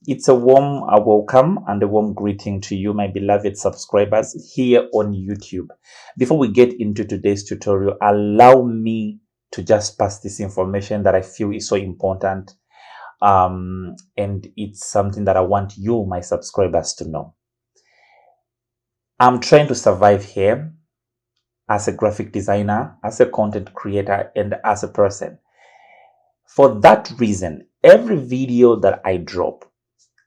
It's a warm welcome and a warm greeting to you, my beloved subscribers here on YouTube. Before we get into today's tutorial, allow me to just pass this information that I feel is so important. And it's something that I want you, my subscribers, to know. I'm trying to survive here as a graphic designer, as a content creator, and as a person. For that reason, every video that I drop,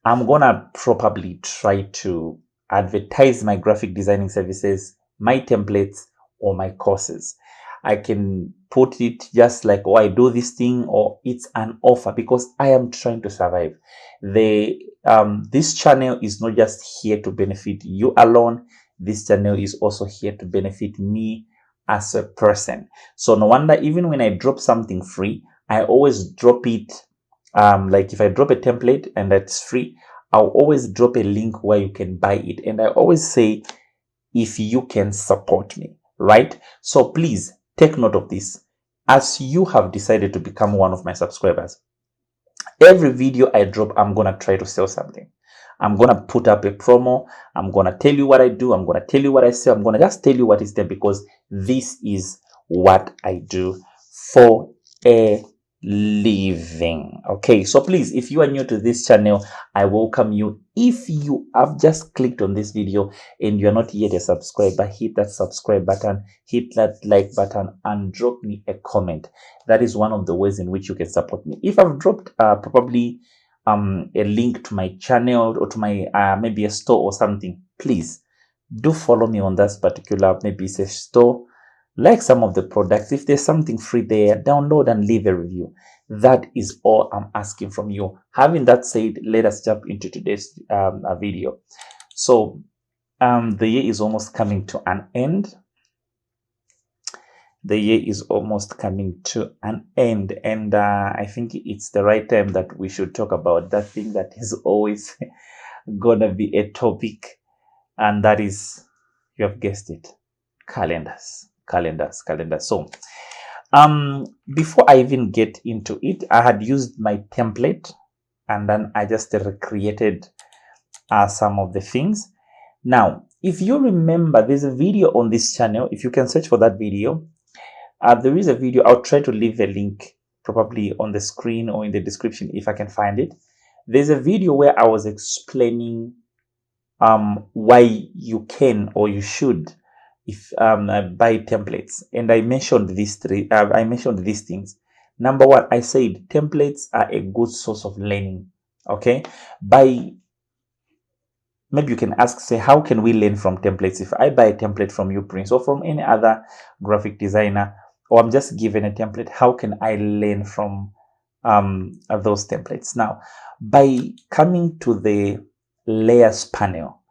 I'm gonna probably try to advertise my graphic designing services, my templates, or my courses. I can put it just like, oh, I do this thing, or it's an offer, because I am trying to survive. This channel is not just here to benefit you alone. This channel is also here to benefit me as a person. So no wonder, even when I drop something free, I always drop it. Like if I drop a template and that's free, I'll always drop a link where you can buy it. And I always say, if you can support me, right? So please take note of this. As you have decided to become one of my subscribers, every video I drop, I'm going to try to sell something. I'm going to put up a promo. I'm going to tell you what I do. I'm going to tell you what I sell. I'm going to just tell you what is there, because this is what I do for a living. Okay, so please, if you are new to this channel, I welcome you. If you have just clicked on this video and you're not yet a subscriber, hit that subscribe button, hit that like button, and drop me a comment. That is one of the ways in which you can support me. If I've dropped probably a link to my channel or to my maybe a store or something, please do follow me on that particular, maybe it's a store. Like some of the products, if there's something free there, download and leave a review. That is all I'm asking from you. Having that said, let us jump into today's video. So the year is almost coming to an end. The year is almost coming to an end, and I think it's the right time that we should talk about that thing that is always gonna be a topic, and that is, you have guessed it, calendars. So before I even get into it, I had used my template and then I just recreated some of the things. Now, if you remember, there's a video on this channel. If you can search for that video, there is a video. I'll try to leave a link probably on the screen or in the description if I can find it. There's a video where I was explaining why you can or you should buy templates, and I mentioned these things. Number one, I said templates are a good source of learning. Okay, maybe you can ask, say, how can we learn from templates? If I buy a template from you, Prince, or from any other graphic designer, or I'm just given a template, how can I learn from those templates? Now, by coming to the layers panel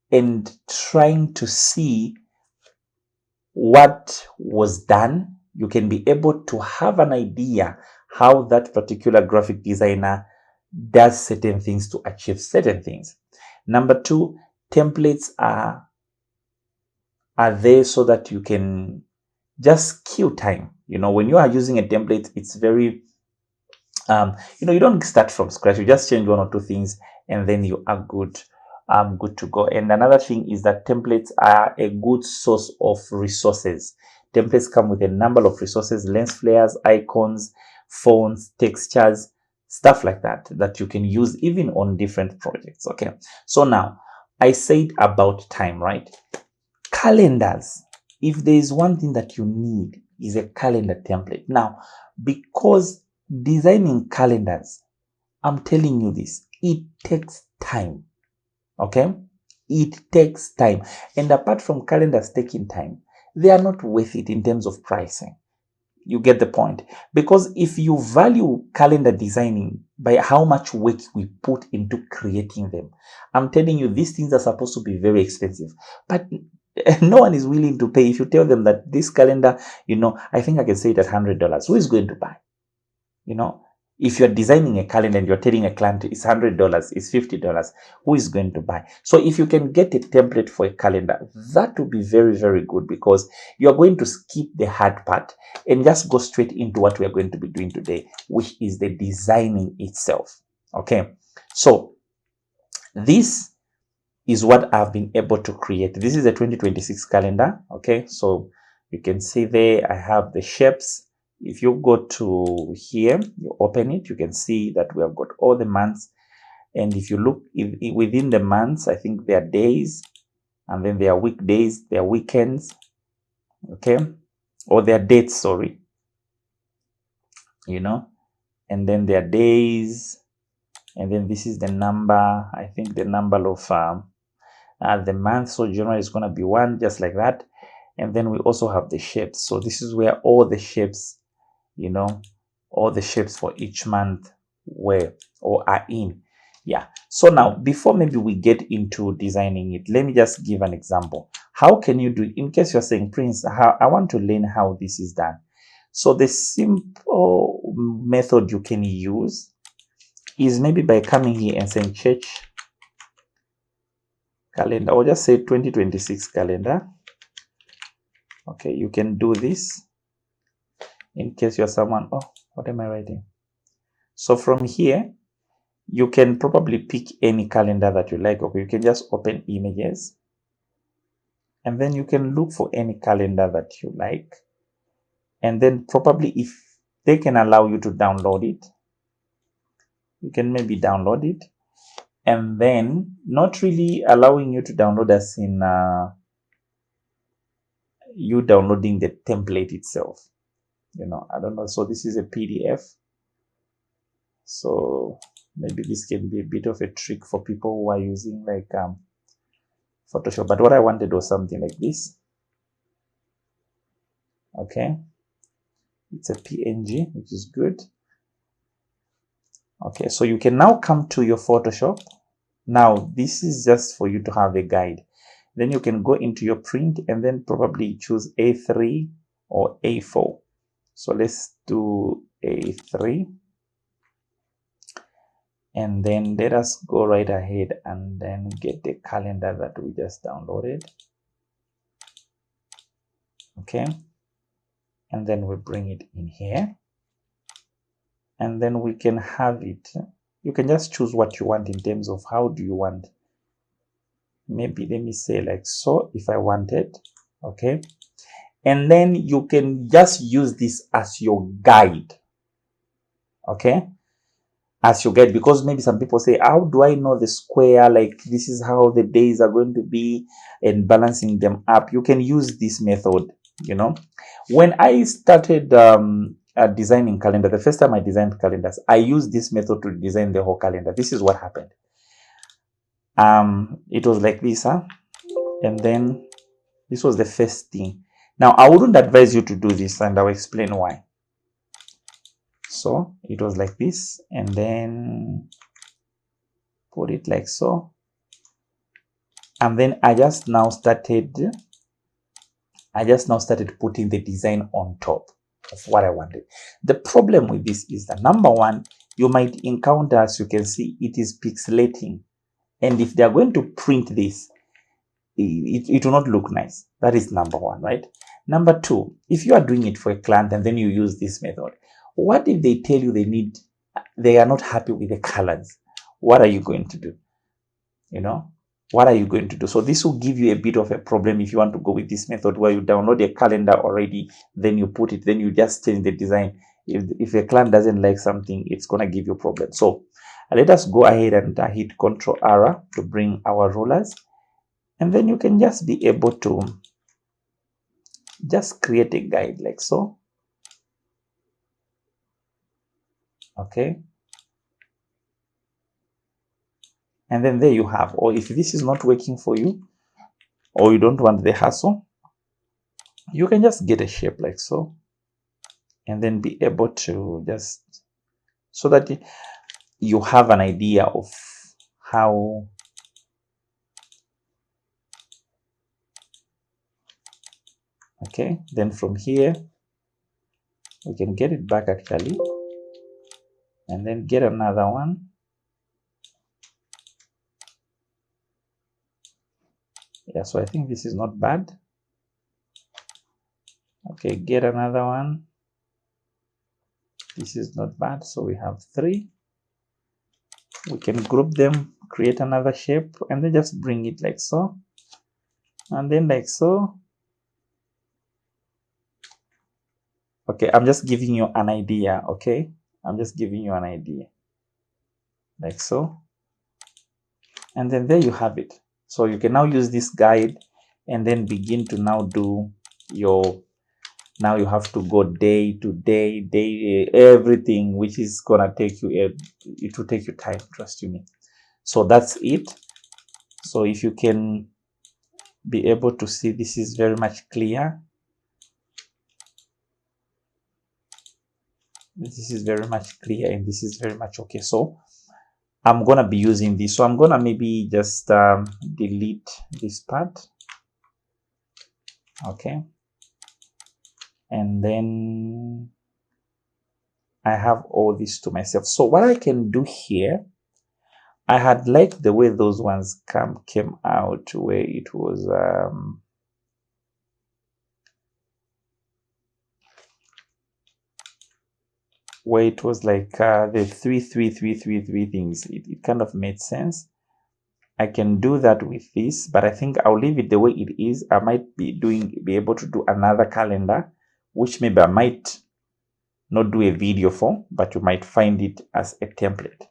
and trying to see what was done, you can be able to have an idea how that particular graphic designer does certain things to achieve certain things. Number two, templates are there so that you can just kill time. You know, when you are using a template, it's very you don't start from scratch. You just change one or two things and then you are good to go. And another thing is that templates are a good source of resources. Templates come with a number of resources: lens flares, icons, fonts, textures, stuff like that you can use even on different projects. Okay, so now I said about time, right? Calendars. If there is one thing that you need, is a calendar template. Now, because designing calendars, I'm telling you this, it takes time. Okay, it takes time. And apart from calendars taking time, they are not worth it in terms of pricing. You get the point? Because if you value calendar designing by how much work we put into creating them, I'm telling you, these things are supposed to be very expensive, but no one is willing to pay. If you tell them that this calendar, I think I can say it at $100, who is going to buy? If you're designing a calendar and you're telling a client it's $100, it's $50, who is going to buy? So if you can get a template for a calendar, that would be very, very good, because you're going to skip the hard part and just go straight into what we are going to be doing today, which is the designing itself. Okay, so This is what I've been able to create. This is a 2026 calendar. Okay, so you can see there I have the shapes. If you go to here, you open it, you can see that we have got all the months. And if you look within the months, I think there are days, and then there are weekdays, there are weekends, okay, or there are dates, sorry, and then there are days, and then this is the number, I think the number of the month. So January is going to be 1, just like that. And then we also have the shapes. So this is where all the shapes, all the shapes for each month were or are in. Yeah. So now, before maybe we get into designing it, let me just give an example. How can you do it? In case you're saying, Prince, I want to learn how this is done. So the simple method you can use is maybe by coming here and saying church calendar, or just say 2026 calendar. Okay, you can do this in case you're someone, what am I writing? So from here, you can probably pick any calendar that you like. Okay, you can just open images, and then you can look for any calendar that you like. And then probably if they can allow you to download it, you can maybe download it. And then not really allowing you to download as in you downloading the template itself. I don't know. So this is a PDF. So maybe this can be a bit of a trick for people who are using like Photoshop. But what I wanted was something like this. Okay. It's a PNG, which is good. Okay, so you can now come to your Photoshop. Now, this is just for you to have a guide. Then you can go into your print and then probably choose A3 or A4. So let's do A3. And then let us go right ahead and then get the calendar that we just downloaded. Okay. And then we bring it in here. And then we can have it. You can just choose what you want in terms of how do you want. Maybe let me say like so if I wanted. Okay. And then you can just use this as your guide. Okay. As your guide, because maybe some people say, how do I know the square? Like this is how the days are going to be and balancing them up. You can use this method. When I started designing calendar, the first time I designed calendars, I used this method to design the whole calendar. This is what happened. It was like this, and then this was the first thing. Now I wouldn't advise you to do this, and I'll explain why. So it was like this, and then put it like so, and then I just now started putting the design on top of what I wanted. The problem with this is that number one, you might encounter, as you can see, it is pixelating, and if they are going to print this, it will not look nice. That is number one, right? Number two, if you are doing it for a client and then you use this method, what if they tell you they are not happy with the colors? What are you going to do? What are you going to do? So this will give you a bit of a problem if you want to go with this method where you download a calendar already, then you put it, then you just change the design. If a client doesn't like something, it's going to give you a problem. So let us go ahead and hit Ctrl R to bring our rulers. And then you can just be able to just create a guide like so. Okay. And then there you have, or if this is not working for you, or you don't want the hassle, you can just get a shape like so. And then be able to just, so that you have an idea of how okay, then from here we can get it back actually, and then get another one. Yeah, so I think this is not bad. Okay, get another one. This is not bad. So we have 3. we can group them, create another shape, and then just bring it like so, and then like so. Okay, I'm just giving you an idea. Okay, I'm just giving you an idea like so, and then there you have it. So you can now use this guide and then begin to now do your, now you have to go day to day, everything, which is gonna take you, it will take you time, trust you me. So that's it. So if you can be able to see, this is very much clear. This is very much clear, and this is very much okay. So I'm gonna be using this. So I'm gonna maybe just delete this part. Okay, and then I have all this to myself. So what I can do here, I had liked the way those ones came out, where it was like the 3 3 3 3 3 things. It kind of made sense. I can do that with this, but I think I'll leave it the way it is. I might be able to do another calendar, which maybe I might not do a video for, but you might find it as a template.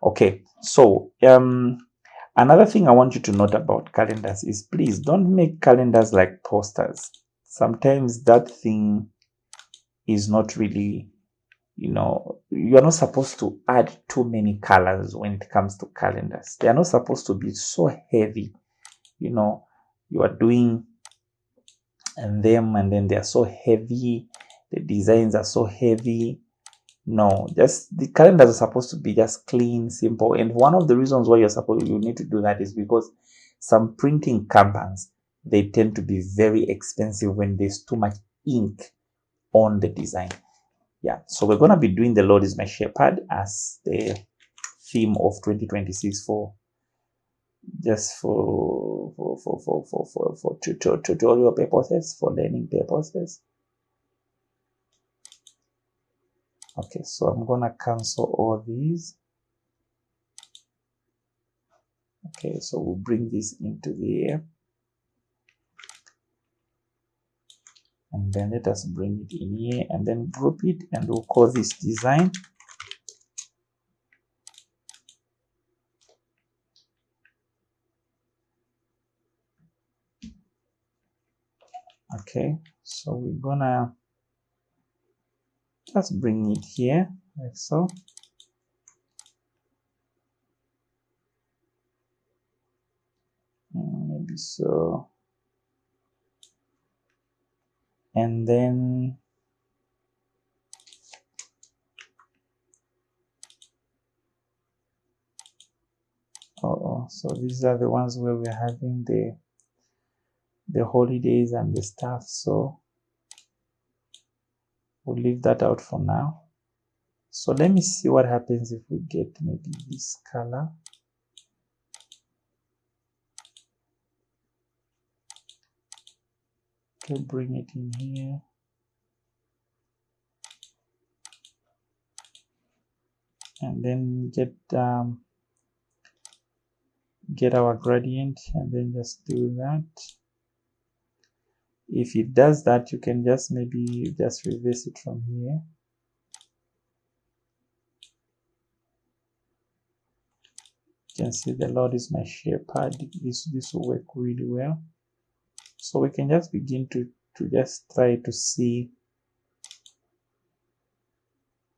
Okay, so another thing I want you to note about calendars is, please don't make calendars like posters. Sometimes that thing is not really, you're not supposed to add too many colors when it comes to calendars. They are not supposed to be so heavy. You are doing them, and then they are so heavy. The designs are so heavy. No, just the calendars are supposed to be just clean, simple. And one of the reasons why you need to do that is because some printing companies, they tend to be very expensive when there's too much ink on the design. Yeah, so we're going to be doing the Lord is my shepherd as the theme of 2026 for tutorial purposes, for learning purposes. Okay, so I'm gonna cancel all these. Okay, so we'll bring this into the air, and then let us bring it in here and then group it, and we'll call this design. Okay, so we're gonna just bring it here like so. Maybe so. And then so these are the ones where we're having the holidays and the stuff, so we'll leave that out for now. So let me see what happens if we get maybe this color. Okay, bring it in here. And then get our gradient, and then just do that. If it does that, you can just maybe just reverse it from here. You can see the Lord is my shepherd. This will work really well. So we can just begin to just try to see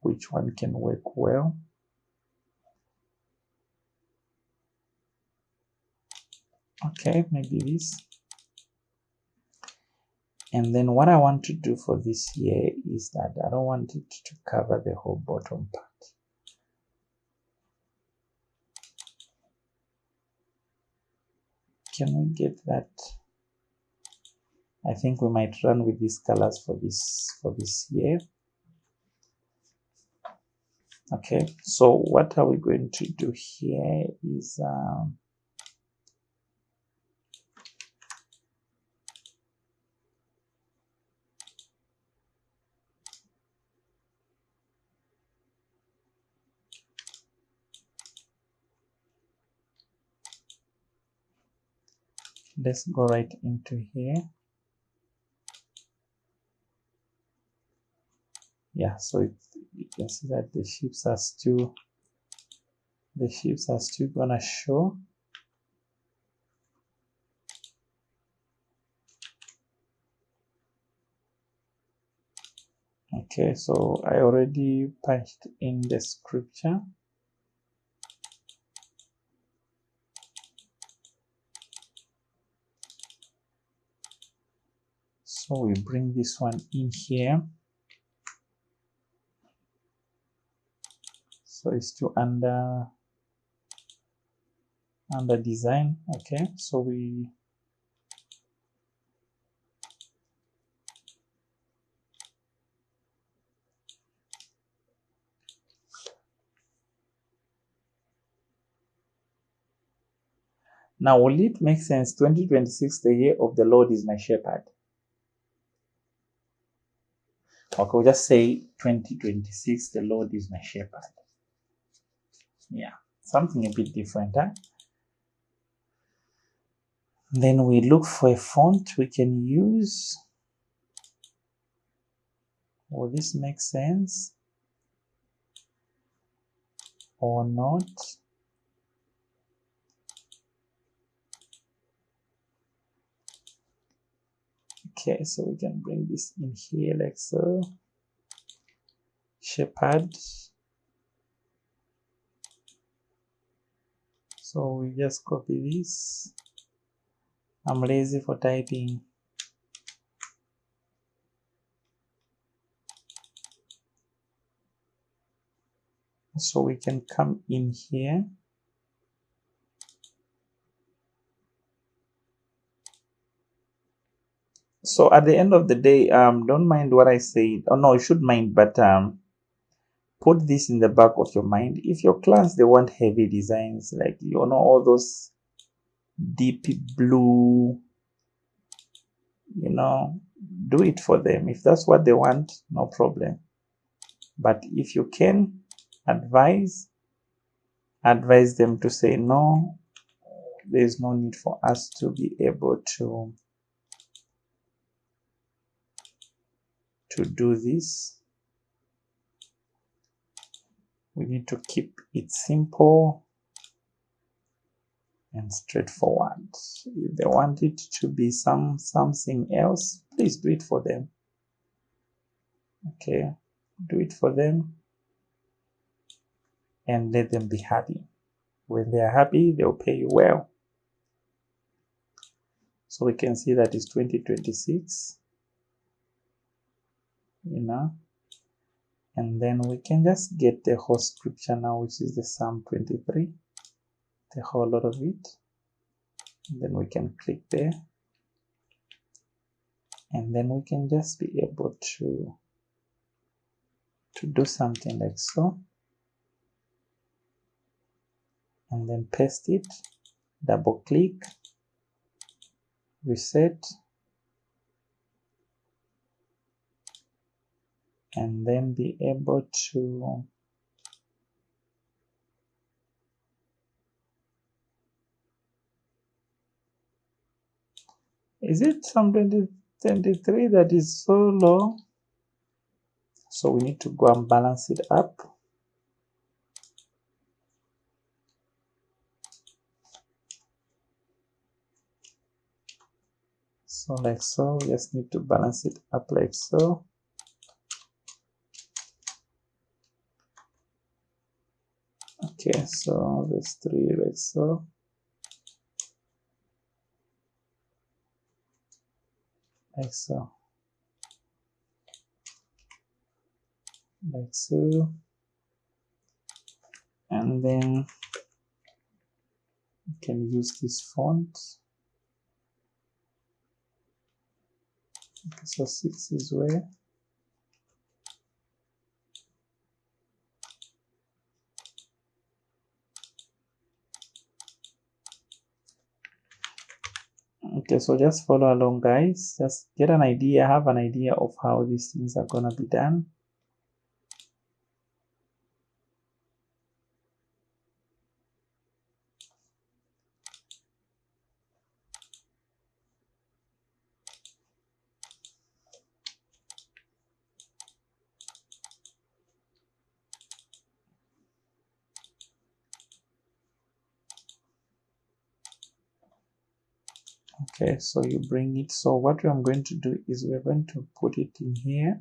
which one can work well. Okay, maybe this. And then what I want to do for this here is that I don't want it to cover the whole bottom part. Can we get that? I think we might run with these colors for this year. Okay, so what are we going to do here is let's go right into here. Yeah, so you can see that the shapes are still gonna show. Okay, so I already punched in the scripture. So we bring this one in here. So it's still under design. Okay, so we now, will it make sense? 2026, the year of the Lord is my shepherd. Okay, we'll just say 2026, the Lord is my shepherd. Yeah, something a bit different, huh? Then we look for a font we can use. Will this make sense or not? Okay, so we can bring this in here like so. Shepherd. So we just copy this. I'm lazy for typing. So we can come in here. So at the end of the day, don't mind what I say. Oh no, you should mind, but put this in the back of your mind. If your clients they want heavy designs, like all those deep blue, do it for them. If that's what they want, no problem. But if you can advise them to say no, there is no need for us to be able to do this. We need to keep it simple and straightforward. If they want it to be something else, please do it for them. Okay, do it for them and let them be happy. When they are happy, they'll pay you well. So we can see that it's 2026, and then we can just get the whole scripture now, which is the Psalm 23, the whole lot of it. And then we can click there, and then we can just be able to do something like so, and then paste it, double click, reset, and then be able to is it Psalm 23 that is so low? So we need to go and balance it up. So like so, we just need to balance it up like so. Okay, so verse 3 like so. Like so. Like so. And then you can use this font. Okay, so 6 is where. Okay, so just follow along, guys. Just get an idea, have an idea of how these things are gonna be done. Okay, so you bring it. So what I'm going to do is we're going to put it in here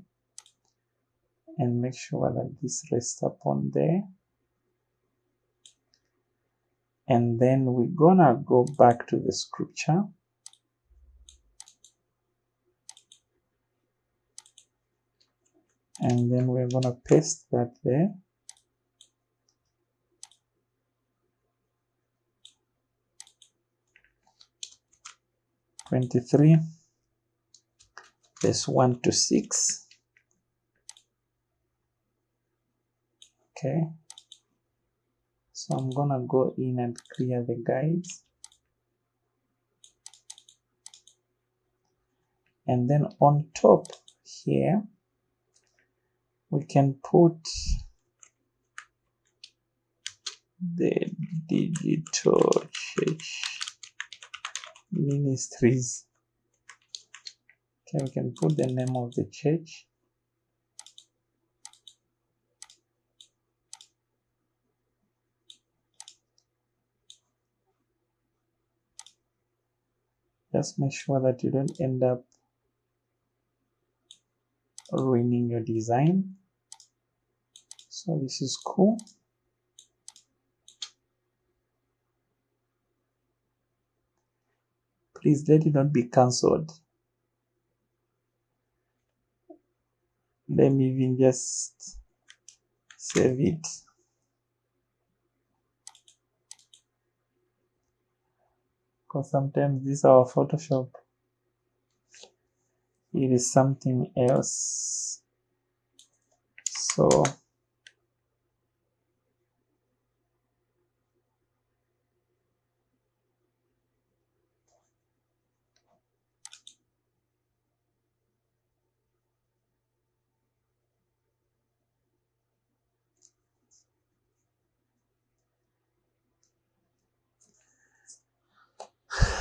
and make sure that this rests upon there. And then we're gonna go back to the scripture. And then we're gonna paste that there. (23) verse 1 to 6. Okay. So I'm gonna go in and clear the guides. And then on top here, we can put the digital church ministries. Okay, we can put the name of the church. Just make sure that you don't end up ruining your design. So this is cool. Please let it not be cancelled. Let me even just save it. Because sometimes this our Photoshop, it is something else. So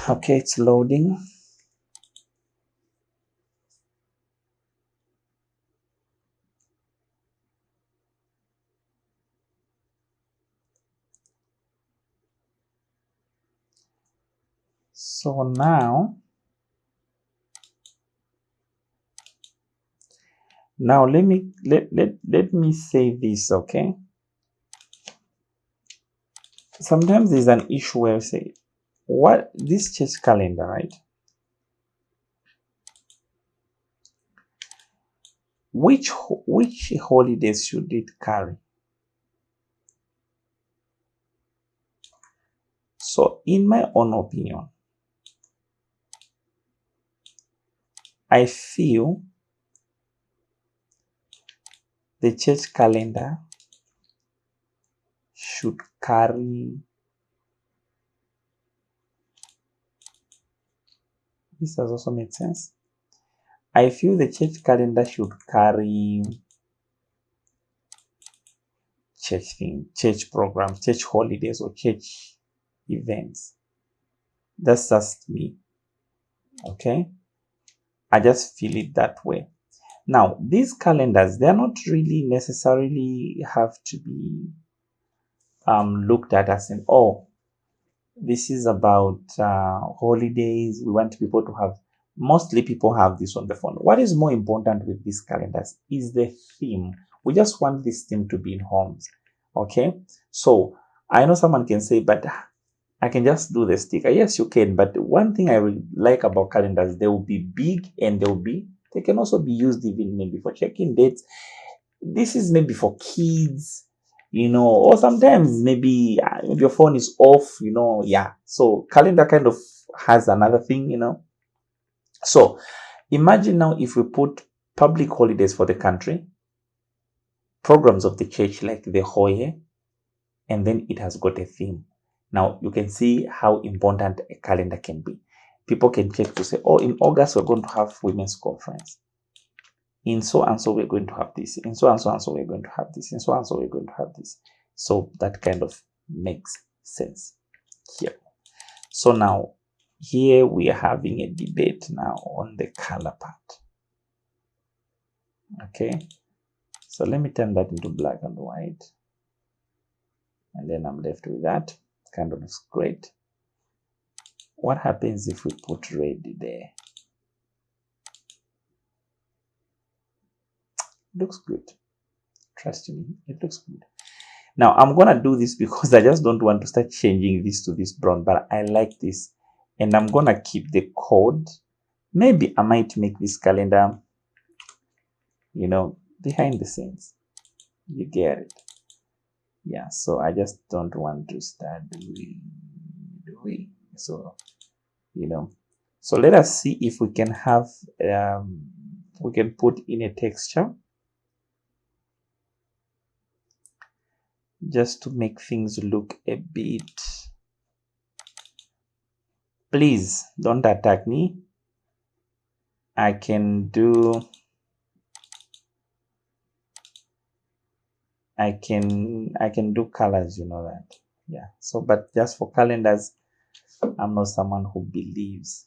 okay, it's loading. So now let me say this, okay? Sometimes there's an issue where I say, what this church calendar, right? Which holidays should it carry? So in my own opinion, I feel the church calendar should carry, this has also made sense. I feel the church calendar should carry church thing, church programs, church holidays, or church events. That's just me. Okay. I just feel it that way. Now, these calendars, they're not really necessarily have to be looked at as in, oh, this is about holidays. We want people to have, mostly people have this on the phone. What is more important with these calendars is the theme. We just want this theme to be in homes. Okay. So I know someone can say, but I can just do the sticker. Yes, you can. But one thing I really like about calendars, they will be big and they can also be used even maybe for checking dates. This is maybe for kids, or sometimes maybe your phone is off, yeah. So calendar kind of has another thing, So imagine now if we put public holidays for the country, programs of the church like the Hoye, and then it has got a theme. Now you can see how important a calendar can be. People can check to say, oh, in August we're going to have women's conference. In so and so we're going to have this. In so and so and so we're going to have this. In so and so we're going to have this. So that kind of makes sense here. So now here we are having a debate now on the color part. Okay. So let me turn that into black and white. And then I'm left with that. Kind of looks great. What happens if we put red there? Looks good. Trust me, it looks good. Now I'm gonna do this because I just don't want to start changing this to this brown, but I like this, and I'm gonna keep the code. Maybe I might make this calendar, behind the scenes. You get it? Yeah. So I just don't want to start doing. So so let us see if we can have we can put in a texture just to make things look a bit. Please don't attack me. I can do colors, that. Yeah. So but just for calendars, I'm not someone who believes.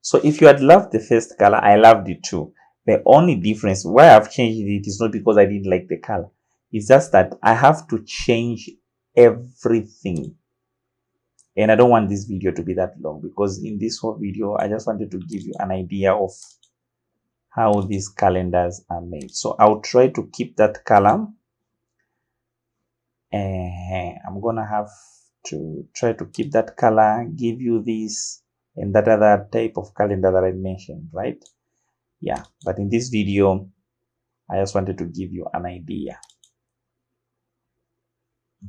So if you had loved the first color, I loved it too. The only difference why I've changed it is not because I didn't like the color. It's just that I have to change everything. And I don't want this video to be that long, because in this whole video, I just wanted to give you an idea of how these calendars are made. So I'll try to keep that color. I'm gonna have to try to keep that color, give you this and that other type of calendar that I mentioned, right? Yeah, but in this video, I just wanted to give you an idea.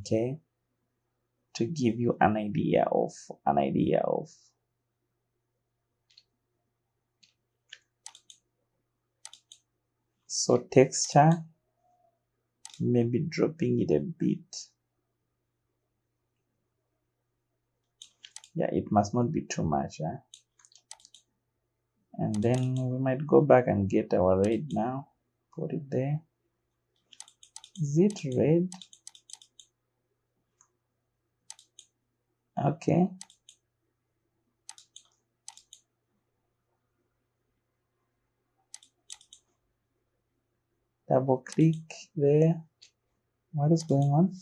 Okay, to give you an idea of so texture, maybe dropping it a bit. Yeah, it must not be too much. And then we might go back and get our red now, put it there. Is it red? Okay. Double click there. What is going on?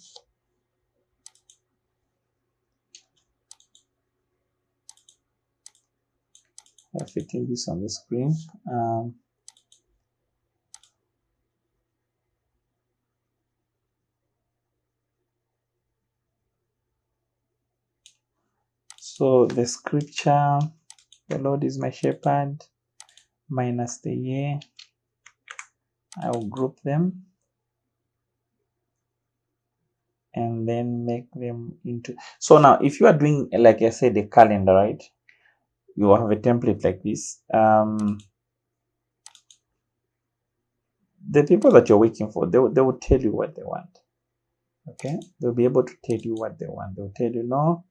I'm fitting this on the screen. So the scripture, the Lord is my shepherd, minus the year. I will group them and then make them into. So now, if you are doing, like I said, the calendar, right? You will have a template like this. The people that you're working for, they will tell you what they want. Okay, they'll be able to tell you what they want. They'll tell you, no,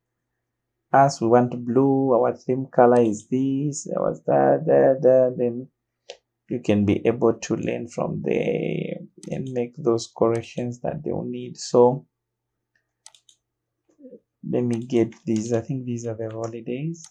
as we want blue, our theme color is this, was that. Then you can be able to learn from there and make those corrections that they will need. So let me get these. I think these are the holidays.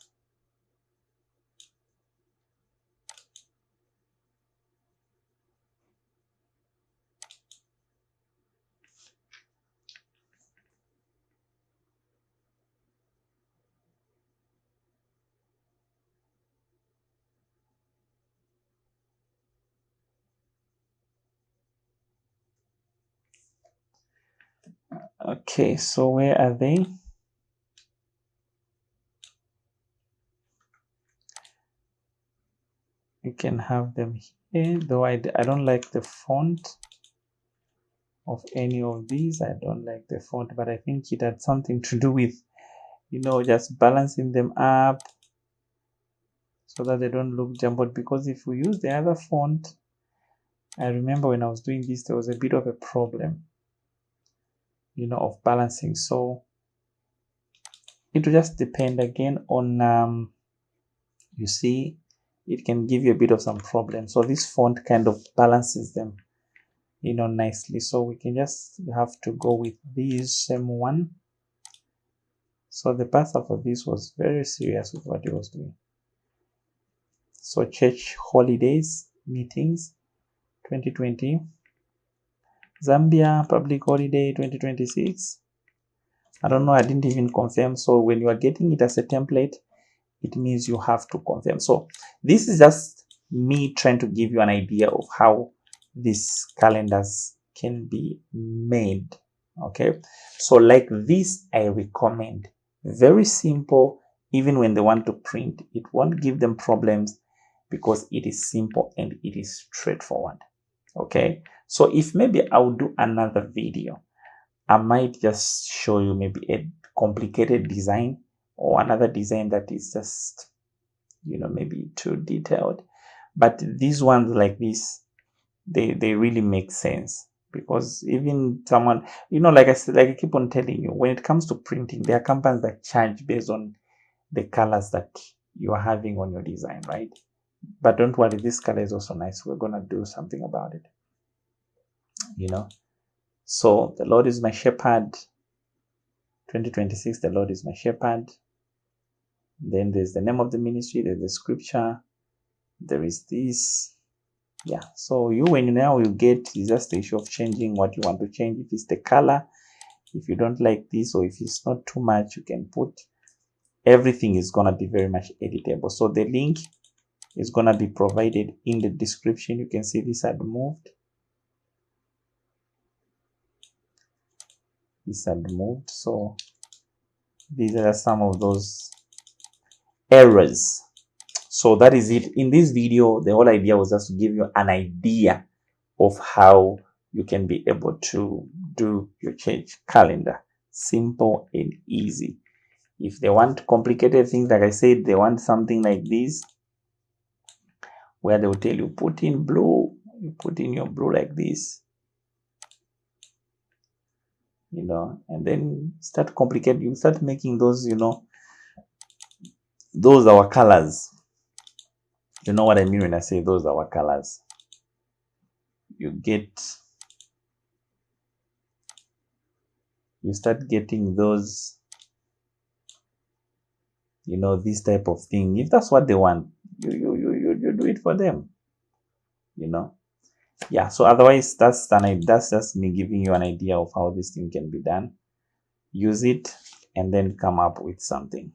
Okay, so where are they? You can have them here, though I don't like the font of any of these. I don't like the font, but I think it had something to do with, just balancing them up so that they don't look jumbled. Because if we use the other font, I remember when I was doing this, there was a bit of a problem, of balancing. So it will just depend again on, you see, it can give you a bit of some problem. So this font kind of balances them, nicely. So we can just have to go with this same one. So the pastor for this was very serious with what he was doing. So church holidays, meetings, 2020. Zambia public holiday 2026. I don't know, I didn't even confirm. So when you are getting it as a template, it means you have to confirm. So this is just me trying to give you an idea of how these calendars can be made. Okay, so like this, I recommend, very simple. Even when they want to print, it won't give them problems because it is simple and it is straightforward. Okay, so if maybe I'll do another video, I might just show you maybe a complicated design or another design that is just, maybe too detailed. But these ones like this, they really make sense, because even someone, like I said, like I keep on telling you, when it comes to printing, there are companies that charge based on the colors that you are having on your design, right? But don't worry, this color is also nice. We're gonna do something about it. So the Lord is my shepherd. 2026, the Lord is my shepherd. Then there's the name of the ministry, there's the scripture, there is this. Yeah, so when you get, it's just the issue of changing what you want to change. If it's the color, if you don't like this, or if it's not too much, you can put, everything is gonna be very much editable. So the link is gonna be provided in the description. You can see this had moved. This had moved. So these are some of those errors. So that is it. In this video, the whole idea was just to give you an idea of how you can be able to do your change calendar. Simple and easy. If they want complicated things, like I said, they want something like this, where they will tell you, put in blue, you put in your blue like this, and then start complicating, you start making those, those are our colors. You know what I mean when I say those are our colors. You start getting those, this type of thing. If that's what they want, you do it for them, yeah. So otherwise, that's just me giving you an idea of how this thing can be done. Use it and then come up with something.